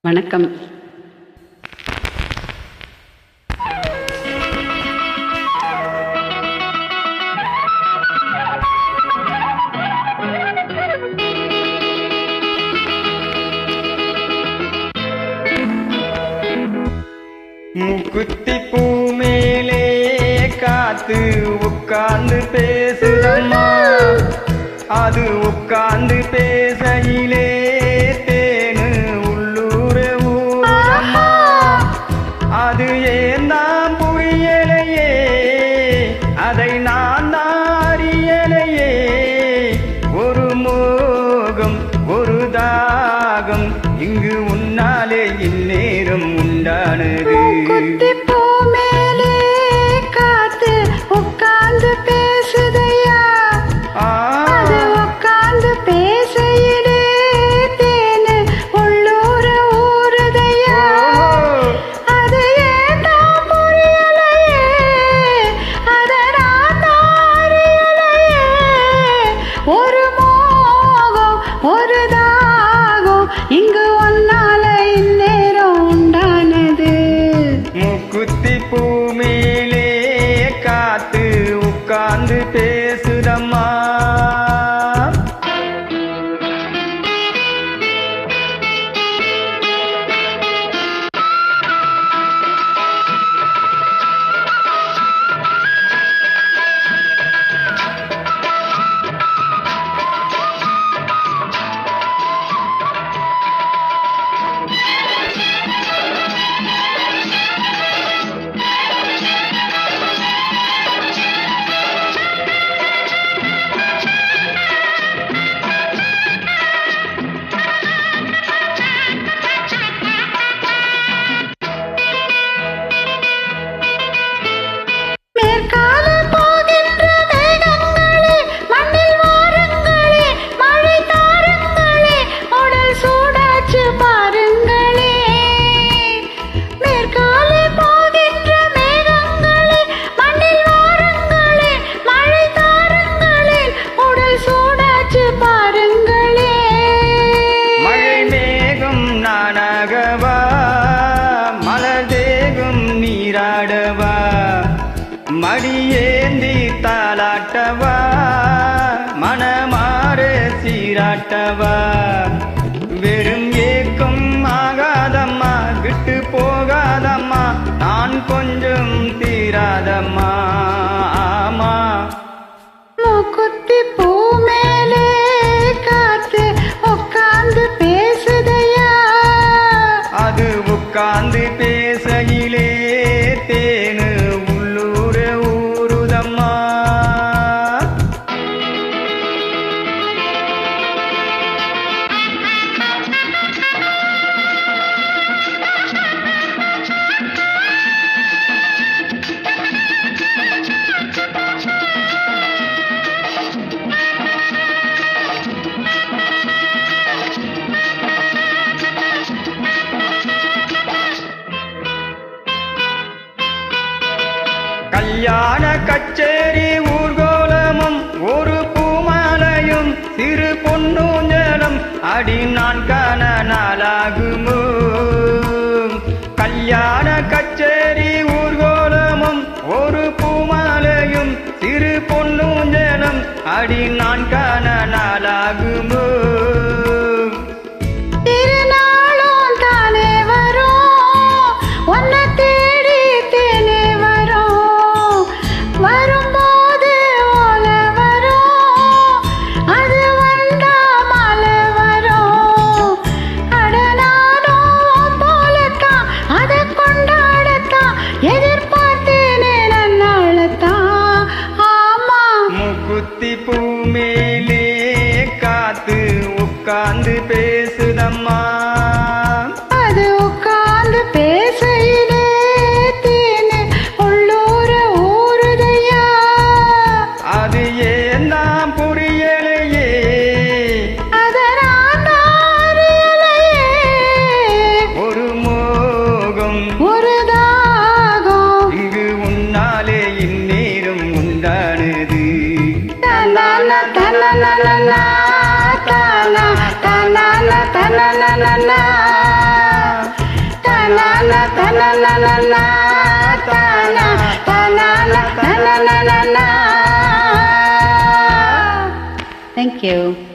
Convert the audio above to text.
வணக்கம். முக்குத்தி பூ மேலே காத்து உட்கார்ந்து பேசுதம்மா. அது உட்கார்ந்து பேசையிலே தேனு உள்ளூர ஊரம்மா. அது ஏன் தான் புரியலையே, அதை நான் அறியலையே. ஒரு மோகம் ஒரு தாகம் இங்கு உன்னாலே இந்நேரம் உண்டானது. முக்குத்தி பூ மேலே காத்து உட்கார்ந்து பேசுதம்மா. நீராடவா மடியேந்தி தாலாட்டவா மனமாற சீராட்டவா. வெறும் ஏக்கம் ஆகாதம்மா, விட்டு போகாதம்மா, நான் கொஞ்சம் தீராதம்மா. ஆமா முக்குத்தி பூ மேலே காத்து உட்கார்ந்து பேசுதையா. அது உட்கார்ந்து பேசையிலே தேனு உள்ளூர ஊருதம்மா. கல்யாண கச்சேரி ஊர்கோலமும் ஒரு பூமாலையும் சிறு பொன்னூஞ்சலும் அடி நான் காண நாளாகுமோ. கல்யாண கச்சேரி ஊர்கோலமும் ஒரு பூமாலையும் சிறு பொன்னூஞ்சலும் அடி நான் காண நாளாகுமோ. முக்குத்தி பூ மேலே காத்து உட்கார்ந்து பேசுதம்மா. அது உட்கார்ந்து பேசையிலே தேனு உள்ளூர ஊருதையா. அது ஏன் தான் புரியலையே, அதனால் அறியலையே. ஒரு மோகம் ஒரு தாகம் இங்கு உன்னாலே இந்நேரம் உண்டானது. தனன தனன தன தனன தனன தனனா தனனனனா தானா தனனா தனனனனா. Thank you.